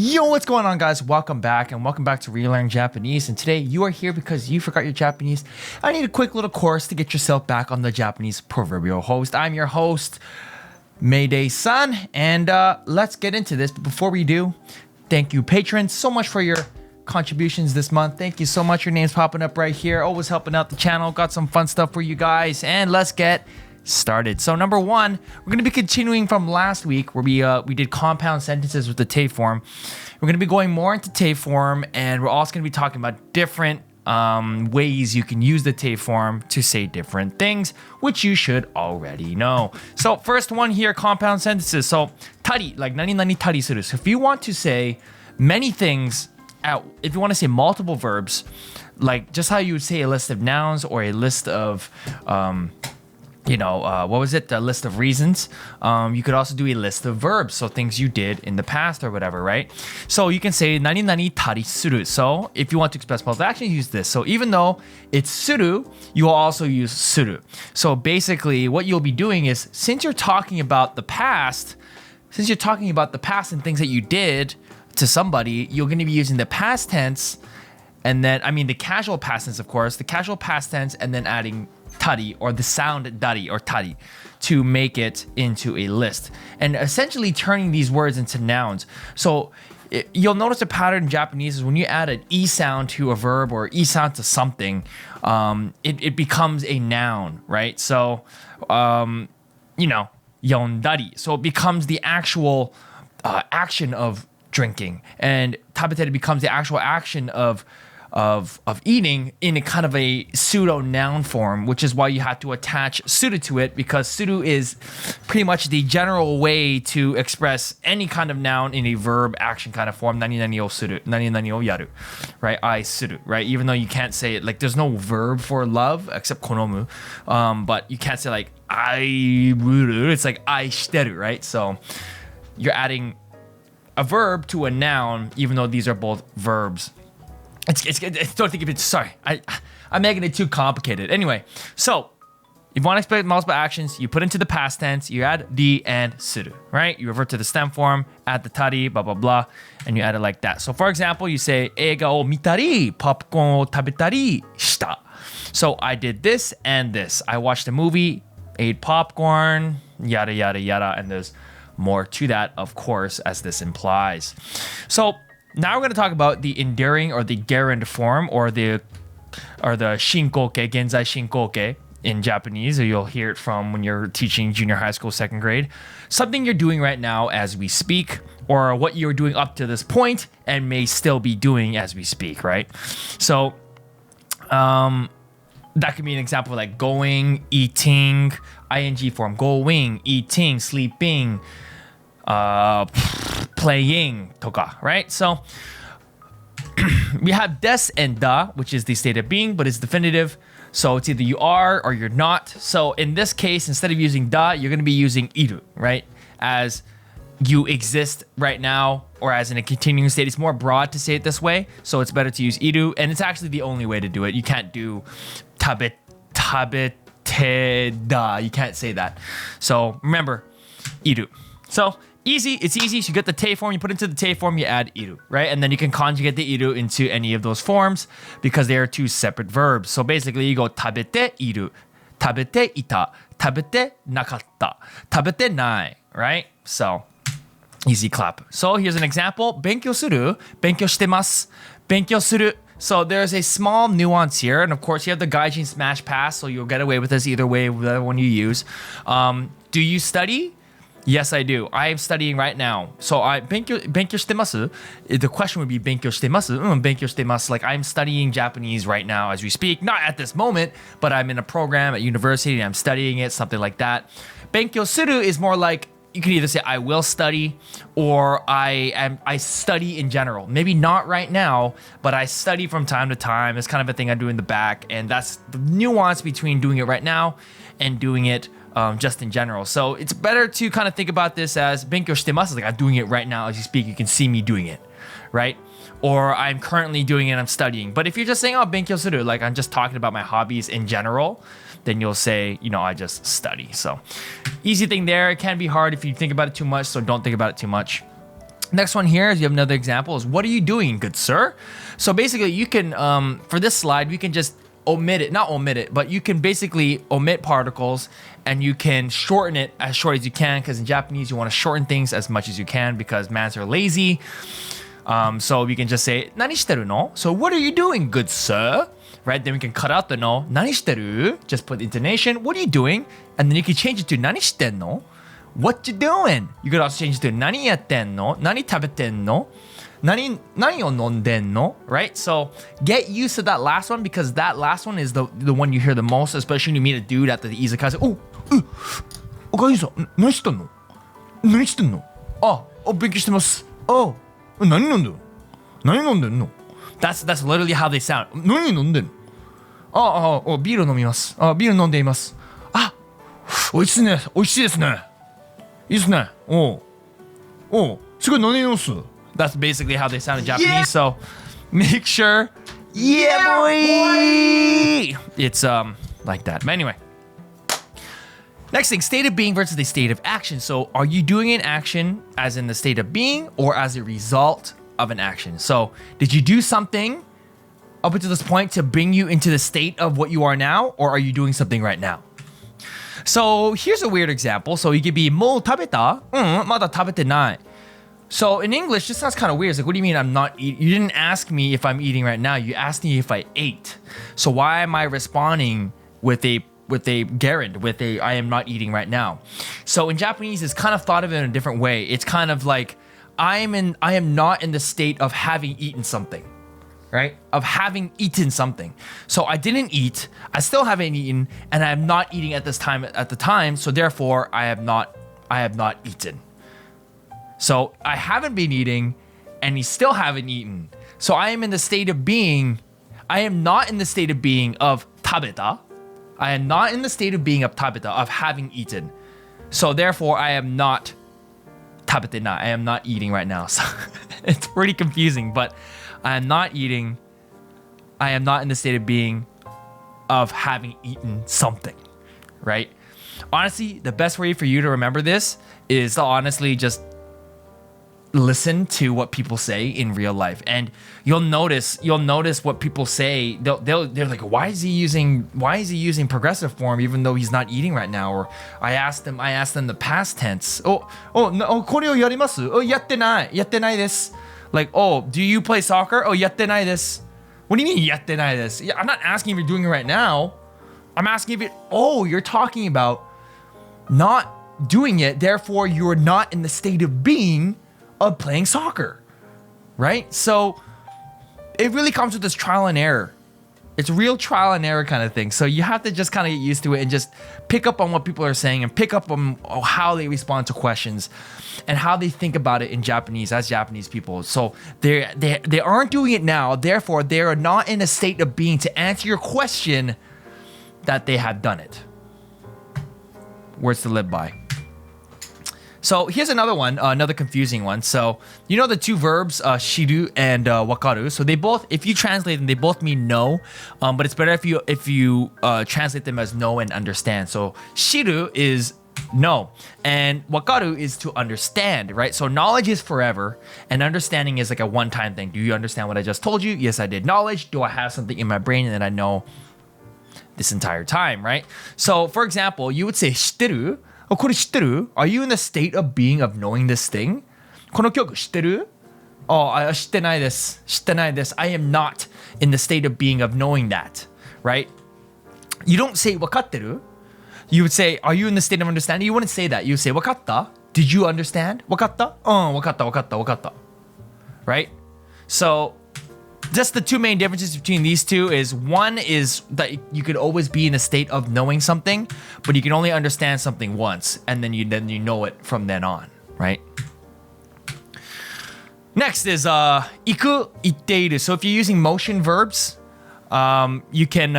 Yo, what's going on, guys? Welcome back to Relearn Japanese. And today you are here because you forgot your Japanese. I need a quick little course to get yourself back on the Japanese proverbial host. I'm your host, maydaysan, and let's get into this. But before we do, thank you, patrons, so much for your contributions this month. Thank you so much. Your name's popping up right here. Always helping out the channel. Got some fun stuff for you guys, and let's get started. So number one, we're going to be continuing from last week where we did compound sentences with the te form. We're going to be going more into te form, and we're also going to be talking about different ways you can use the te form to say different things, which you should already know. So first one here, compound sentences. So tari, like nani nani tari suru. So if you want to say many things, if you want to say multiple verbs, like just how you would say a list of nouns or a list of what was it? A list of reasons. You could also do a list of verbs. So things you did in the past or whatever, right? So you can say nani nani tari suru. So if you want to express multiple actions, use this. So even though it's suru, you will also use suru. So basically what you'll be doing is, since you're talking about the past and things that you did to somebody, you're going to be using the past tense, and then, the casual past tense, of course, the casual past tense, and then adding tari, or the sound dari or tari, to make it into a list, and essentially turning these words into nouns. So you'll notice a pattern in Japanese is when you add an e sound to a verb or e sound to something, it becomes a noun, right? So yondari, so it becomes the actual action of drinking, and tabete becomes the actual action of eating in a kind of a pseudo noun form, which is why you have to attach suru to it, because suru is pretty much the general way to express any kind of noun in a verb action kind of form. Nani nani o suru, nani nani o yaru, right? I suru, right? Even though you can't say it, like there's no verb for love except konomu, but you can't say like I ruru, it's like I shiteru, right? So you're adding a verb to a noun, even though these are both verbs. Don't think of it. Sorry, I'm making it too complicated. Anyway, so if you want to explain multiple actions, you put into the past tense, you add di and suru, right? You revert to the stem form, add the tari, blah blah blah, and you add it like that. So for example, you say eiga o mitari, popcorn o tabetari shita. So I did this and this. I watched a movie, ate popcorn, yada yada yada, and there's more to that, of course, as this implies. So now we're going to talk about the enduring or the gerund form, or the shinkoke, genzai shinkoke in Japanese, or you'll hear it from when you're teaching junior high school, second grade. Something you're doing right now as we speak, or what you're doing up to this point and may still be doing as we speak, right? So that could be an example like going, eating, ing form, going, eating, sleeping, playing, toka, right? So we have des and da, which is the state of being, but it's definitive. So it's either you are or you're not. So in this case, instead of using da, you're going to be using iru, right? As you exist right now, or as in a continuing state. It's more broad to say it this way, so it's better to use iru, and it's actually the only way to do it. You can't do tabete da. You can't say that. So remember, iru. So easy, it's easy. So you get the te form, you put into the te form, you add iru, right? And then you can conjugate the iru into any of those forms because they are two separate verbs. So basically you go tabete iru, tabete ita, tabete nakatta, tabete nai, right? So easy clap. So here's an example. Benkyou suru, benkyou shitemasu, benkyou suru. So there's a small nuance here. And of course you have the gaijin smash pass, so you'll get away with this either way, whatever one you use. Do you study? Yes, I do. I am studying right now. So benkyou shitemasu. The question would be benkyou shitemasu. Benkyou shitemasu. Like I'm studying Japanese right now as we speak. Not at this moment, but I'm in a program at university and I'm studying it, something like that. Benkyou suru is more like, you can either say I will study, or I study in general. Maybe not right now, but I study from time to time. It's kind of a thing I do in the back, and that's the nuance between doing it right now and doing it just in general. So it's better to kind of think about this as benkyou shitemasu, like I'm doing it right now as you speak. You can see me doing it, right? Or I'm currently doing it, I'm studying. But if you're just saying, oh, benkyou suru, like I'm just talking about my hobbies in general, then you'll say, I just study. So easy thing there. It can be hard if you think about it too much, so don't think about it too much. Next one here is you have another example is what are you doing, good sir? So basically you can, for this slide, you can just not omit it, but you can basically omit particles and you can shorten it as short as you can because in Japanese you want to shorten things as much as you can because mans are lazy. So you can just say, 何してるの? So what are you doing, good sir? Right? Then we can cut out the no. 何してる? Just put the intonation. What are you doing? And then you can change it to 何してんの? What you doing? You could also change it to 何やってんの? 何食べてんの? 何を飲んでんの? Right? So get used to that last one because that last one is the one you hear the most, especially when you meet a dude at the izakaya. Oh, おかえりさん、何してんの? 何してんの? 勉強してます。何飲んでる? 何飲んでんの? That's literally how they sound. 何飲んでんの? ビール飲みます。ビール飲んでいます。美味しいね。美味しいですね。いいですね。すごい何飲みます? That's basically how they sound in Japanese. Yeah. So make sure, yeah, boy. It's like that. But anyway, next thing, state of being versus the state of action. So are you doing an action as in the state of being or as a result of an action? So did you do something up until this point to bring you into the state of what you are now, or are you doing something right now? So here's a weird example. So you could be もう食べた? まだ食べてない. So in English, this sounds kind of weird. It's like, what do you mean I'm not eating? You didn't ask me if I'm eating right now. You asked me if I ate. So why am I responding with a gerund, with a I am not eating right now? So in Japanese, it's kind of thought of in a different way. It's kind of like I am not in the state of having eaten something, right? Of having eaten something. So I didn't eat. I still haven't eaten, and I am not eating at the time. So therefore, I have not eaten. So I haven't been eating and he still haven't eaten. So I am in the state of being. I am not in the state of being of tabeta. I am not in the state of being of tabeta, of having eaten. So therefore I am not tabete na. I am not eating right now. So it's pretty confusing, but I am not eating. I am not in the state of being of having eaten something, right? Honestly, the best way for you to remember this is to honestly just listen to what people say in real life, and you'll notice what people say. They're like, why is he using progressive form even though he's not eating right now? Or I asked them the past tense. これをやります? やってないです. Like, do you play soccer? やってないです. What do you mean やってないです? Yeah, I'm not asking if you're doing it right now. I'm asking if you're talking about not doing it, therefore you're not in the state of being of playing soccer, right? So it really comes with this trial and error. It's real trial and error kind of thing. So you have to just kind of get used to it and just pick up on what people are saying and pick up on how they respond to questions and how they think about it in Japanese as Japanese people. So they aren't doing it now. Therefore, they are not in a state of being to answer your question that they have done it. Words to live by. So here's another one, another confusing one. So you know the two verbs, shiru and wakaru. So they both, if you translate them, they both mean know. But it's better if you translate them as know and understand. So shiru is know, and wakaru is to understand, right? So knowledge is forever, and understanding is like a one-time thing. Do you understand what I just told you? Yes, I did. Knowledge, do I have something in my brain that I know this entire time, right? So for example, you would say 知ってる? これ知ってる? Are you in the state of being of knowing this thing? この曲知ってる? 知ってないです。知ってないです。I am not in the state of being of knowing that, right? You don't say わかってる? You would say, are you in the state of understanding? You wouldn't say that. You would say わかった? Did you understand? わかった? わかったわかったわかった. Right? So just the two main differences between these two is one is that you could always be in a state of knowing something, but you can only understand something once, and then you know it from then on, right? Next is 行く, 行っている. So if you're using motion verbs, you can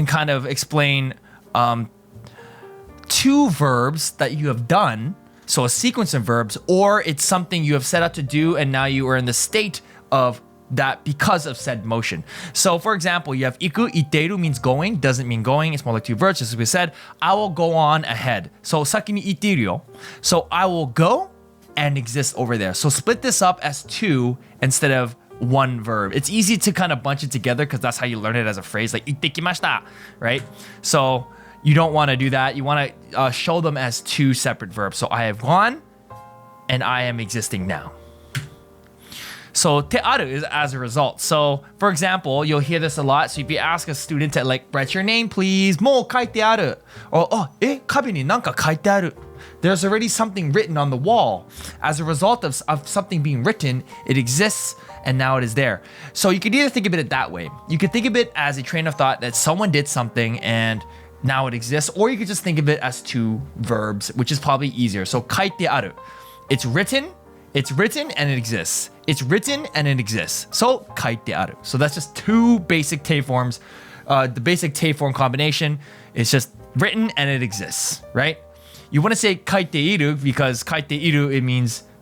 kind of explain two verbs that you have done, so a sequence of verbs, or it's something you have set out to do and now you are in the state of that because of said motion. So for example, you have 行く, 行っている means going, doesn't mean going, it's more like two verbs, just as we said. I will go on ahead. So 先に行っているよ. So I will go and exists over there. So split this up as two instead of one verb. It's easy to kind of bunch it together because that's how you learn it as a phrase, like 行ってきました, right? So you don't want to do that. You want to show them as two separate verbs. So I have gone and I am existing now. So てある is as a result. So for example, you'll hear this a lot. So if you ask a student to like write your name please, もう書いてある or 壁になんか書いてある there's already something written on the wall. As a result of something being written, it exists and now it is there. So you could either think of it that way. You could think of it as a train of thought that someone did something and now it exists, or you could just think of it as two verbs, which is probably easier. So 書いてある it's written and it exists. It's written and it exists. So 書いてある so that's just two basic te forms. The basic te form combination is just written and it exists, right? You want to say 書いている because 書いている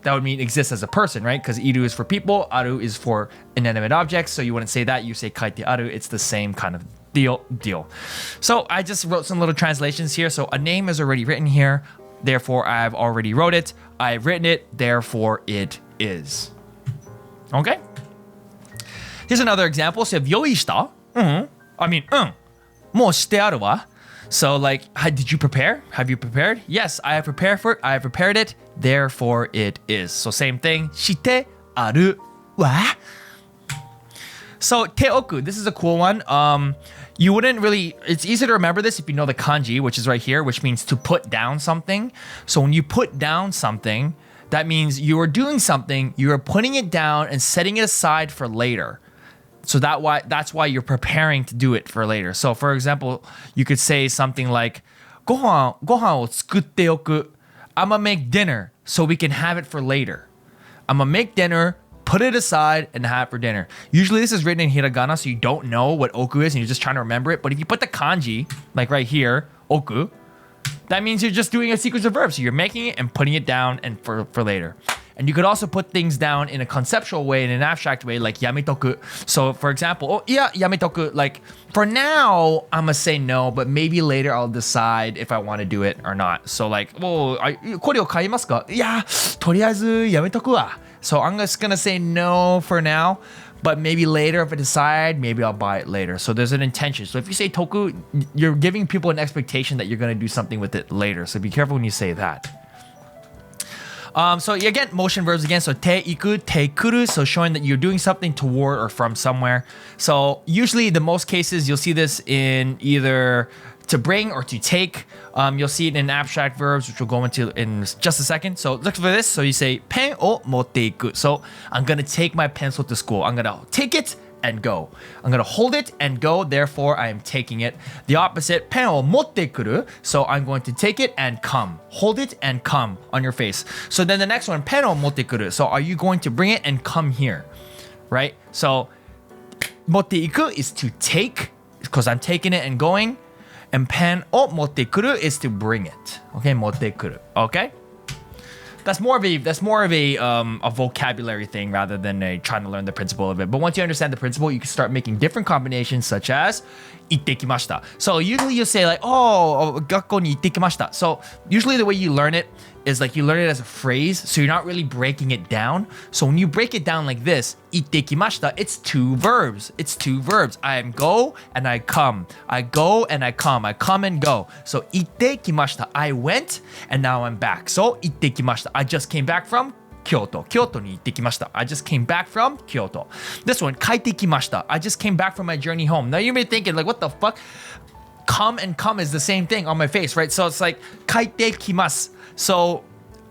that would mean exists as a person, right? Because いる is for people, ある is for inanimate objects. So you wouldn't say that, you say 書いてある. It's the same kind of deal. So I just wrote some little translations here. So a name is already written here. Therefore, I've already wrote it. I've written it. Therefore, it is. Okay? Here's another example. So, 用意した? I mean, もうしてあるわ. So, like, did you prepare? Have you prepared? Yes, I have prepared for it. I have prepared it. Therefore, it is. So, same thing. してあるわ. So, Teoku, this is a cool one. You wouldn't really, it's easy to remember this if you know the kanji, which is right here, which means to put down something. So when you put down something, that means you are doing something, you are putting it down and setting it aside for later. So that's why you're preparing to do it for later. So for example, you could say something like, ご飯を作っておく. I'm gonna make dinner so we can have it for later. I'm gonna make dinner, put it aside, and have it for dinner. Usually this is written in hiragana, so you don't know what oku is and you're just trying to remember it. But if you put the kanji, like right here, oku, that means you're just doing a sequence of verbs. So you're making it and putting it down and for later. And you could also put things down in a conceptual way, in an abstract way, like yametoku. So for example, yametoku, like for now, I'm gonna say no, but maybe later I'll decide if I want to do it or not. So like, これを買いますか? いや、とりあえずやめとくわ. So I'm just gonna say no for now, but maybe later if I decide, maybe I'll buy it later. So there's an intention. So if you say toku, you're giving people an expectation that you're gonna do something with it later. So be careful when you say that. So again, motion verbs again. So te iku, te kuru. So showing that you're doing something toward or from somewhere. So usually the most cases you'll see this in either to bring or to take. You'll see it in abstract verbs, which we'll go into in just a second. So look for this. So you say pen o motte iku. So I'm gonna take my pencil to school. I'm gonna take it and go. I'm gonna hold it and go. Therefore, I am taking it. The opposite, pen o motte kuru. So I'm going to take it and come. Hold it and come on your face. So then the next one, pen o motte kuru. So are you going to bring it and come here, right? So motte iku is to take, because I'm taking it and going. And pen o motte kuru is to bring it. Okay, motte kuru. Okay, that's more of a vocabulary thing rather than trying to learn the principle of it. But once you understand the principle, you can start making different combinations, such as 行ってきました. So usually you say like, 学校に行ってきました. So usually the way you learn it is like you learn it as a phrase, so you're not really breaking it down. So when you break it down like this, 行ってきました, it's two verbs. It's two verbs. I go and I come. I go and I come. I come and go. So 行ってきました. I went and now I'm back. So 行ってきました. I just came back from Kyoto. Kyotoに行ってきました. I just came back from Kyoto. This one, 帰ってきました. I just came back from my journey home. Now you may be thinking like, what the fuck? Come and come is the same thing on my face, right? So it's like 帰ってきます. So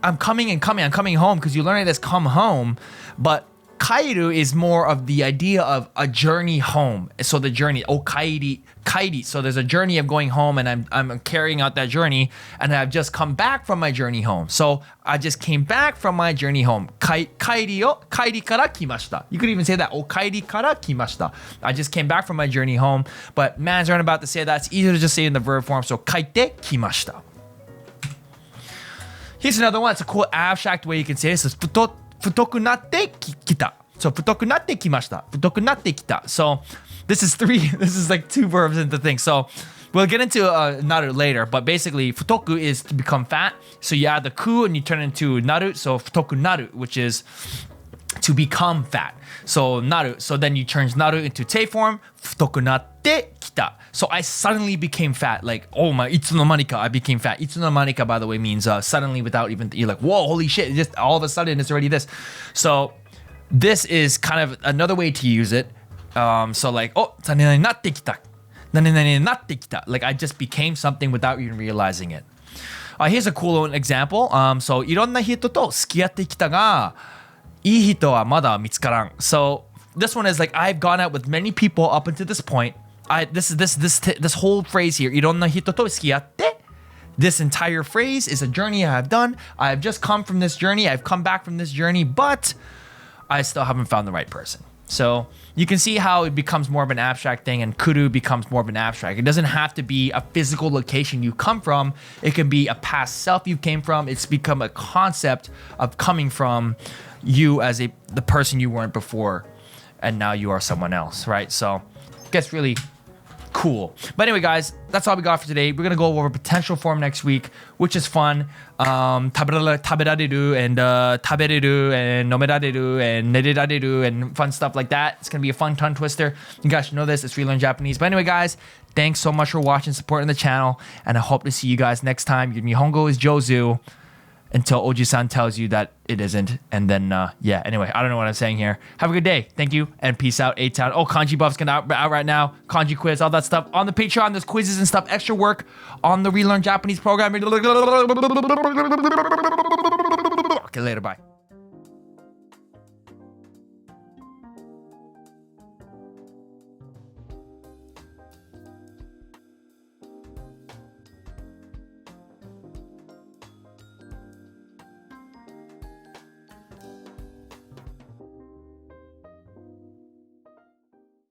I'm coming and coming. I'm coming home because you learn it as come home. But kairu is more of the idea of a journey home. So the journey, kairi. So there's a journey of going home and I'm carrying out that journey and I've just come back from my journey home. So I just came back from my journey home. Kairi kara kimashita. You could even say that. Kairi kara kimashita. I just came back from my journey home. But man's aren't about to say that. It's easier to just say in the verb form. So kaite kimashita. Here's another one. It's a cool abstract way you can say this. It's 太くなってきた. So 太くなってきました. 太くなってきた. So this is like two verbs into things. So We'll get into naru later, but basically futoku is to become fat. So you add the ku and you turn it into naru. So futoku naru, which is to become fat. So naru. So then you change naru into te form. Futoku natte kita. So I suddenly became fat. Like, oh my, itsunomanika, I became fat. Itsunomanika, by the way, means suddenly without even, you're like, whoa, holy shit. Just all of a sudden it's already this. So this is kind of another way to use it. So like, oh, nanenani natte kita. Nanenani natte kita. Like I just became something without even realizing it. Here's a cool example. So いろんな人と付き合ってきたが、いい人はまだ見つからん. So this one is like I've gone out with many people up until this point. This whole phrase here, いろんな人と付き合って. This entire phrase is a journey I have done. I've just come from this journey. I've come back from this journey, but I still haven't found the right person. So you can see how it becomes more of an abstract thing and kuru becomes more of an abstract. It doesn't have to be a physical location you come from. It can be a past self you came from. It's become a concept of coming from you as the person you weren't before, and now you are someone else, right? So it gets really cool. But anyway, guys, that's all we got for today. We're gonna go over potential form next week, which is fun. Taberareru and tabereru and nomerareru and nererareru and fun stuff like that. It's gonna be a fun tongue twister. You guys should know this. It's Relearn Japanese. But anyway, guys, thanks so much for watching, supporting the channel, and I hope to see you guys next time. Your Nihongo is Jozu. Until Oji-san tells you that it isn't. And then, yeah, anyway, I don't know what I'm saying here. Have a good day. Thank you, and peace out, A-Town. Oh, Kanji Buff's gonna out right now. Kanji quiz, all that stuff. On the Patreon, there's quizzes and stuff. Extra work on the Relearn Japanese program. Okay, later, bye.